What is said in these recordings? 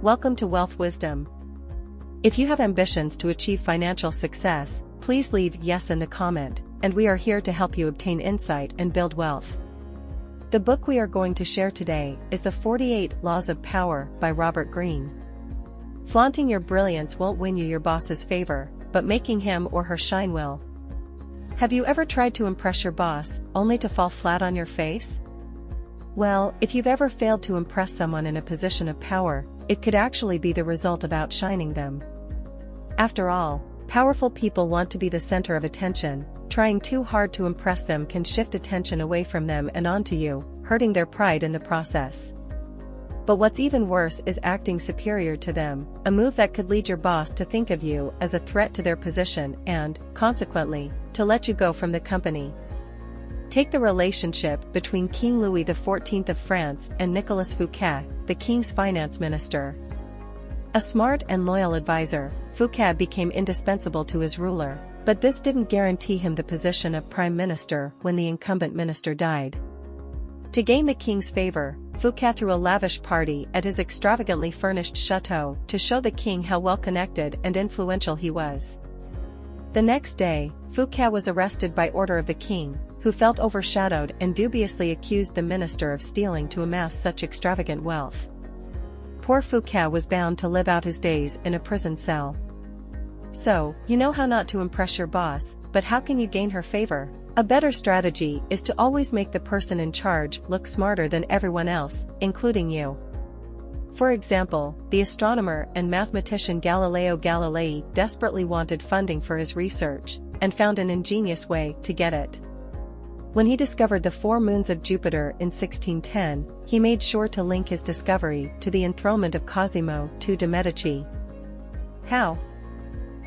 Welcome to Wealth Wisdom. If you have ambitions to achieve financial success, please leave yes in the comment, and we are here to help you obtain insight and build wealth. The book we are going to share today is The 48 Laws of Power by Robert Greene. Flaunting your brilliance won't win you your boss's favor, but making him or her shine will. Have you ever tried to impress your boss, only to fall flat on your face? Well, if you've ever failed to impress someone in a position of power, it could actually be the result of outshining them. After all, powerful people want to be the center of attention. Trying too hard to impress them can shift attention away from them and onto you, hurting their pride in the process. But what's even worse is acting superior to them, a move that could lead your boss to think of you as a threat to their position and, consequently, to let you go from the company. Take the relationship between King Louis XIV of France and Nicolas Fouquet, the king's finance minister. A smart and loyal advisor, Fouquet became indispensable to his ruler, but this didn't guarantee him the position of prime minister when the incumbent minister died. To gain the king's favor, Fouquet threw a lavish party at his extravagantly furnished chateau to show the king how well-connected and influential he was. The next day, Fouquet was arrested by order of the king, who felt overshadowed and dubiously accused the minister of stealing to amass such extravagant wealth. Poor Fouquet was bound to live out his days in a prison cell. So, you know how not to impress your boss, but how can you gain her favor? A better strategy is to always make the person in charge look smarter than everyone else, including you. For example, the astronomer and mathematician Galileo Galilei desperately wanted funding for his research, and found an ingenious way to get it. When he discovered the 4 moons of Jupiter in 1610, he made sure to link his discovery to the enthronement of Cosimo II de' Medici. How?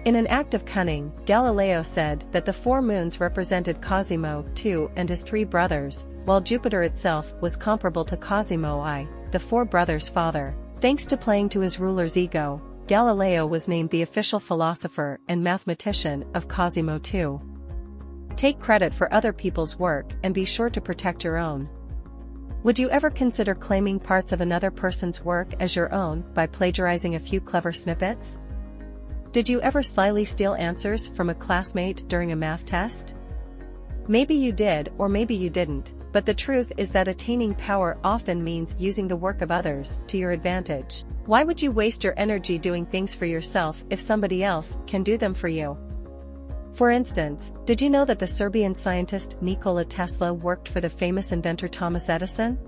In an act of cunning, Galileo said that the 4 moons represented Cosimo II and his 3 brothers, while Jupiter itself was comparable to Cosimo I, the 4 brothers' father. Thanks to playing to his ruler's ego, Galileo was named the official philosopher and mathematician of Cosimo II. Take credit for other people's work and be sure to protect your own. Would you ever consider claiming parts of another person's work as your own by plagiarizing a few clever snippets? Did you ever slyly steal answers from a classmate during a math test? Maybe you did or maybe you didn't, but the truth is that attaining power often means using the work of others to your advantage. Why would you waste your energy doing things for yourself if somebody else can do them for you? For instance, did you know that the Serbian scientist Nikola Tesla worked for the famous inventor Thomas Edison?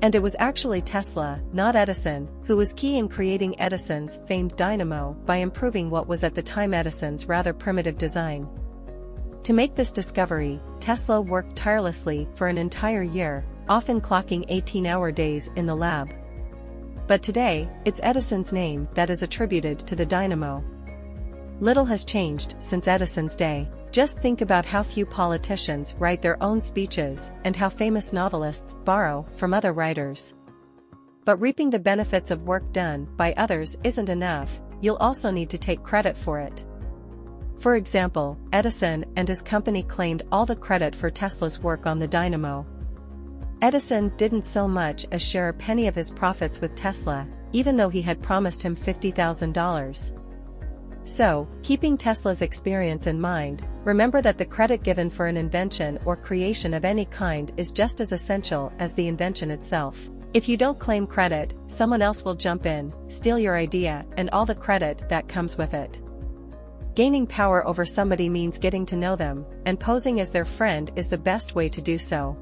And it was actually Tesla, not Edison, who was key in creating Edison's famed dynamo by improving what was at the time Edison's rather primitive design. To make this discovery, Tesla worked tirelessly for an entire year, often clocking 18-hour days in the lab. But today, it's Edison's name that is attributed to the dynamo. Little has changed since Edison's day. Just think about how few politicians write their own speeches and how famous novelists borrow from other writers. But reaping the benefits of work done by others isn't enough, you'll also need to take credit for it. For example, Edison and his company claimed all the credit for Tesla's work on the dynamo. Edison didn't so much as share a penny of his profits with Tesla, even though he had promised him $50,000. So, keeping Tesla's experience in mind, remember that the credit given for an invention or creation of any kind is just as essential as the invention itself. If you don't claim credit, someone else will jump in, steal your idea, and all the credit that comes with it. Gaining power over somebody means getting to know them, and posing as their friend is the best way to do so.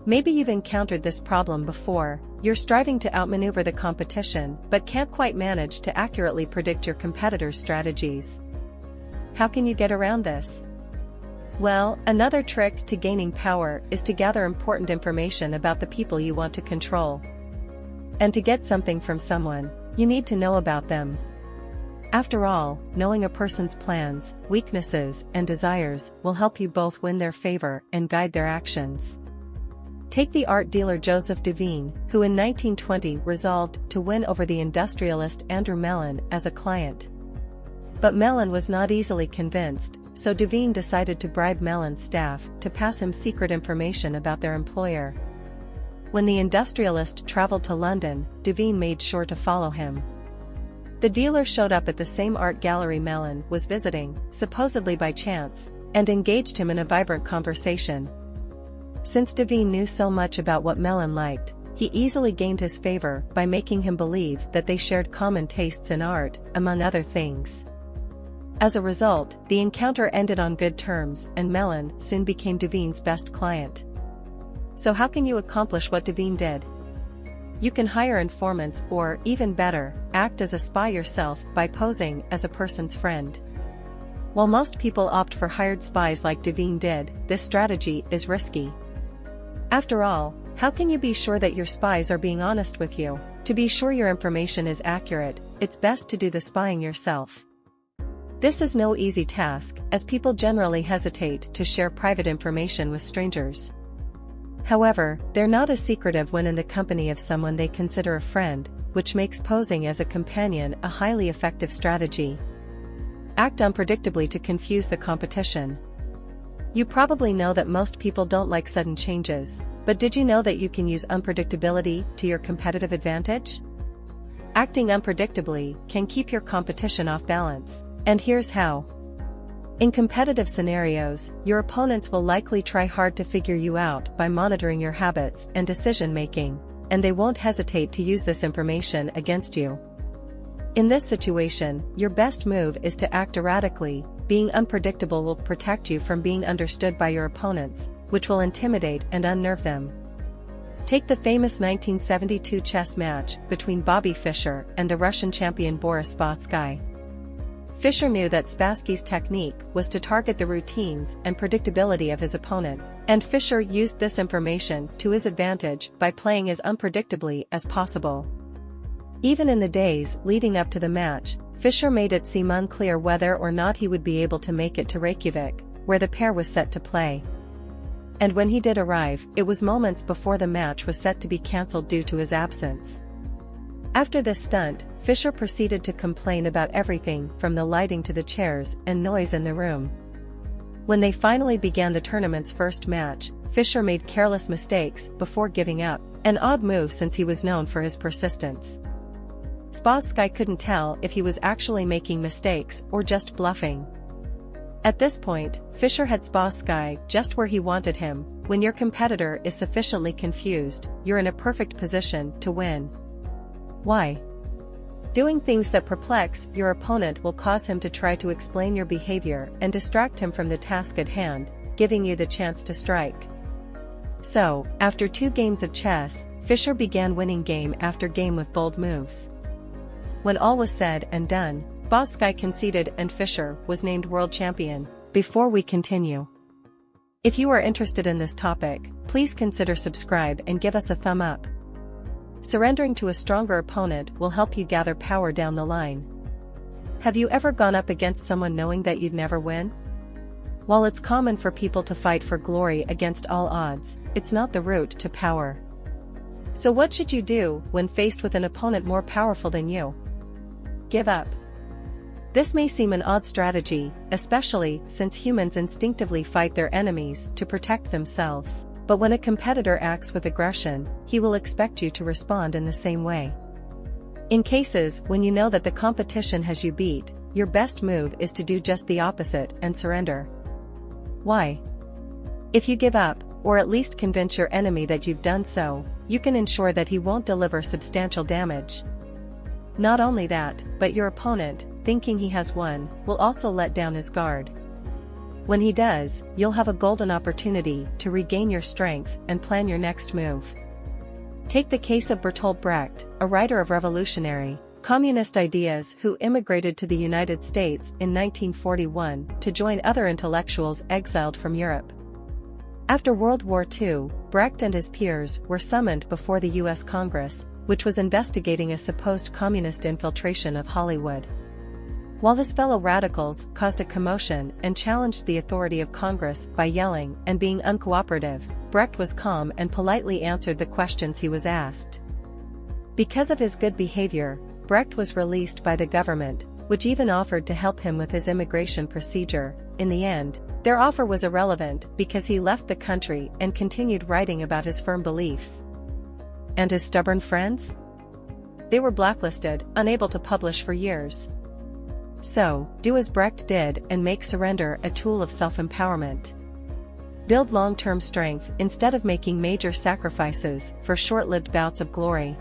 Maybe you've encountered this problem before. You're striving to outmaneuver the competition but can't quite manage to accurately predict your competitors' strategies. How can you get around this? Well, another trick to gaining power is to gather important information about the people you want to control. And to get something from someone, you need to know about them. After all, knowing a person's plans, weaknesses, and desires will help you both win their favor and guide their actions. Take the art dealer Joseph Devine, who in 1920 resolved to win over the industrialist Andrew Mellon as a client. But Mellon was not easily convinced, so Devine decided to bribe Mellon's staff to pass him secret information about their employer. When the industrialist traveled to London, Devine made sure to follow him. The dealer showed up at the same art gallery Mellon was visiting, supposedly by chance, and engaged him in a vibrant conversation. Since Devine knew so much about what Mellon liked, he easily gained his favor by making him believe that they shared common tastes in art, among other things. As a result, the encounter ended on good terms, and Mellon soon became Devine's best client. So how can you accomplish what Devine did? You can hire informants or, even better, act as a spy yourself by posing as a person's friend. While most people opt for hired spies like Devine did, this strategy is risky. After all, how can you be sure that your spies are being honest with you? To be sure your information is accurate, it's best to do the spying yourself. This is no easy task, as people generally hesitate to share private information with strangers. However, they're not as secretive when in the company of someone they consider a friend, which makes posing as a companion a highly effective strategy. Act unpredictably to confuse the competition. You probably know that most people don't like sudden changes, but did you know that you can use unpredictability to your competitive advantage? Acting unpredictably can keep your competition off balance, and here's how. In competitive scenarios, your opponents will likely try hard to figure you out by monitoring your habits and decision-making, and they won't hesitate to use this information against you. In this situation, your best move is to act erratically. Being unpredictable will protect you from being understood by your opponents, which will intimidate and unnerve them. Take the famous 1972 chess match between Bobby Fischer and the Russian champion Boris Spassky. Fischer knew that Spassky's technique was to target the routines and predictability of his opponent, and Fischer used this information to his advantage by playing as unpredictably as possible. Even in the days leading up to the match, Fischer made it seem unclear whether or not he would be able to make it to Reykjavik, where the pair was set to play. And when he did arrive, it was moments before the match was set to be cancelled due to his absence. After this stunt, Fischer proceeded to complain about everything from the lighting to the chairs and noise in the room. When they finally began the tournament's first match, Fischer made careless mistakes before giving up, an odd move since he was known for his persistence. Spassky couldn't tell if he was actually making mistakes or just bluffing. At this point, Fischer had Spassky just where he wanted him. When your competitor is sufficiently confused, you're in a perfect position to win. Why? Doing things that perplex your opponent will cause him to try to explain your behavior and distract him from the task at hand, giving you the chance to strike. So, after 2 games of chess, Fischer began winning game after game with bold moves. When all was said and done, Spassky conceded and Fischer was named world champion. Before we continue, if you are interested in this topic, please consider subscribe and give us a thumb up. Surrendering to a stronger opponent will help you gather power down the line. Have you ever gone up against someone knowing that you'd never win? While it's common for people to fight for glory against all odds, it's not the route to power. So what should you do when faced with an opponent more powerful than you? Give up. This may seem an odd strategy, especially since humans instinctively fight their enemies to protect themselves. But when a competitor acts with aggression, he will expect you to respond in the same way. In cases when you know that the competition has you beat, your best move is to do just the opposite and surrender. Why? If you give up, or at least convince your enemy that you've done so, you can ensure that he won't deliver substantial damage. Not only that, but your opponent, thinking he has won, will also let down his guard. When he does, you'll have a golden opportunity to regain your strength and plan your next move. Take the case of Bertolt Brecht, a writer of revolutionary, communist ideas who immigrated to the United States in 1941 to join other intellectuals exiled from Europe. After World War II, Brecht and his peers were summoned before the U.S. Congress, which was investigating a supposed communist infiltration of Hollywood. While his fellow radicals caused a commotion and challenged the authority of Congress by yelling and being uncooperative, Brecht was calm and politely answered the questions he was asked. Because of his good behavior, Brecht was released by the government, which even offered to help him with his immigration procedure. In the end, their offer was irrelevant because he left the country and continued writing about his firm beliefs. and his stubborn friends? They were blacklisted, unable to publish for years. So, do as Brecht did and make surrender a tool of self-empowerment. Build long-term strength instead of making major sacrifices for short-lived bouts of glory.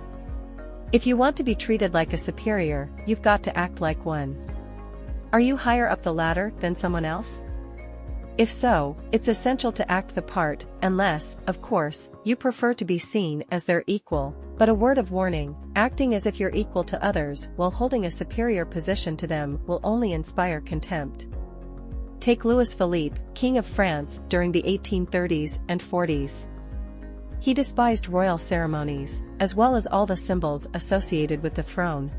If you want to be treated like a superior, you've got to act like one. Are you higher up the ladder than someone else? If so, it's essential to act the part, unless, of course, you prefer to be seen as their equal. But a word of warning, acting as if you're equal to others while holding a superior position to them will only inspire contempt. Take Louis Philippe, King of France during the 1830s and 40s. He despised royal ceremonies, as well as all the symbols associated with the throne.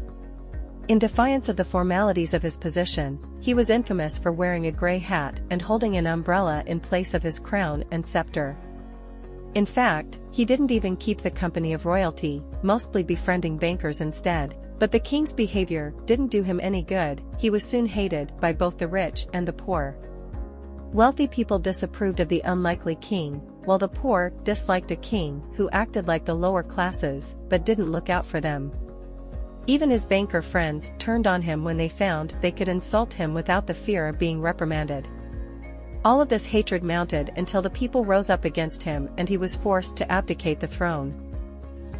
In defiance of the formalities of his position, he was infamous for wearing a gray hat and holding an umbrella in place of his crown and scepter. In fact, he didn't even keep the company of royalty, mostly befriending bankers instead. But the king's behavior didn't do him any good. He was soon hated by both the rich and the poor. Wealthy people disapproved of the unlikely king, while the poor disliked a king who acted like the lower classes but didn't look out for them. Even his banker friends turned on him when they found they could insult him without the fear of being reprimanded. All of this hatred mounted until the people rose up against him and he was forced to abdicate the throne.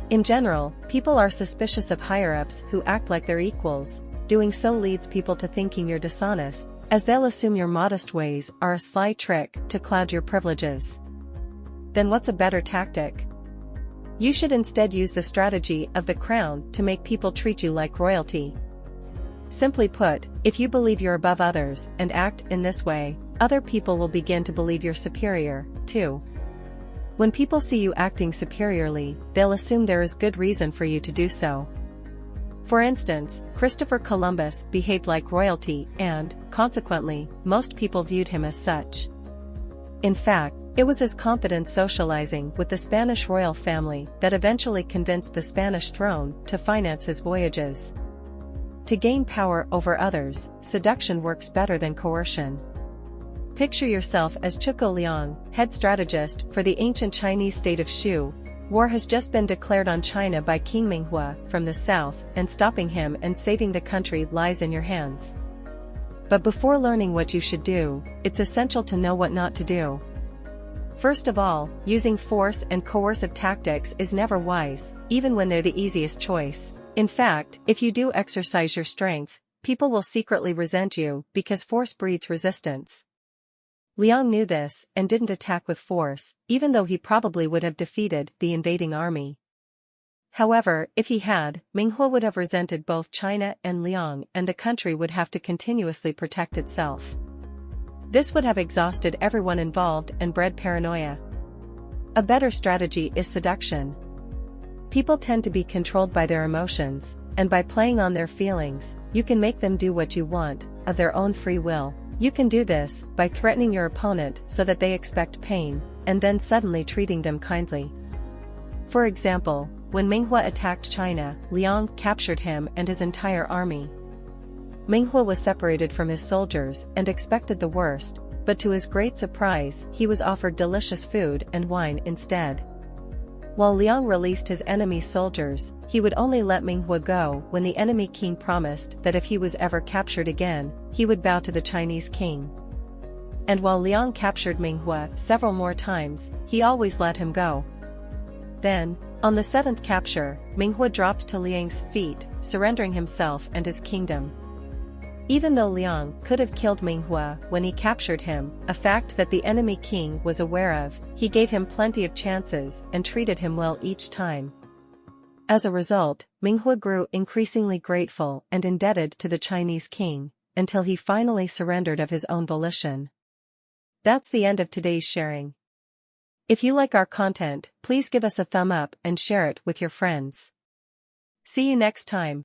In general, people are suspicious of higher-ups who act like their equals. Doing so leads people to thinking you're dishonest, as they'll assume your modest ways are a sly trick to cloud your privileges. Then what's a better tactic? You should instead use the strategy of the crown to make people treat you like royalty. Simply put, if you believe you're above others and act in this way, other people will begin to believe you're superior, too. When people see you acting superiorly, they'll assume there is good reason for you to do so. For instance, Christopher Columbus behaved like royalty and, consequently, most people viewed him as such. In fact, it was his confident socializing with the Spanish royal family that eventually convinced the Spanish throne to finance his voyages. To gain power over others, seduction works better than coercion. Picture yourself as Zhuge Liang, head strategist for the ancient Chinese state of Shu. War has just been declared on China by King Minghua from the south, and stopping him and saving the country lies in your hands. But before learning what you should do, it's essential to know what not to do. First of all, using force and coercive tactics is never wise, even when they're the easiest choice. In fact, if you do exercise your strength, people will secretly resent you because force breeds resistance. Liang knew this and didn't attack with force, even though he probably would have defeated the invading army. However, if he had, Minghua would have resented both China and Liang, and the country would have to continuously protect itself. This would have exhausted everyone involved and bred paranoia. A better strategy is seduction. People tend to be controlled by their emotions, and by playing on their feelings, you can make them do what you want, of their own free will. You can do this by threatening your opponent so that they expect pain, and then suddenly treating them kindly. For example, when Minghua attacked China, Liang captured him and his entire army. Minghua was separated from his soldiers and expected the worst, but to his great surprise, he was offered delicious food and wine instead. While Liang released his enemy soldiers, he would only let Minghua go when the enemy king promised that if he was ever captured again, he would bow to the Chinese king. And while Liang captured Minghua several more times, he always let him go. Then, on the seventh capture, Minghua dropped to Liang's feet, surrendering himself and his kingdom. Even though Liang could have killed Minghua when he captured him, a fact that the enemy king was aware of, he gave him plenty of chances and treated him well each time. As a result, Minghua grew increasingly grateful and indebted to the Chinese king, until he finally surrendered of his own volition. That's the end of today's sharing. If you like our content, please give us a thumb up and share it with your friends. See you next time.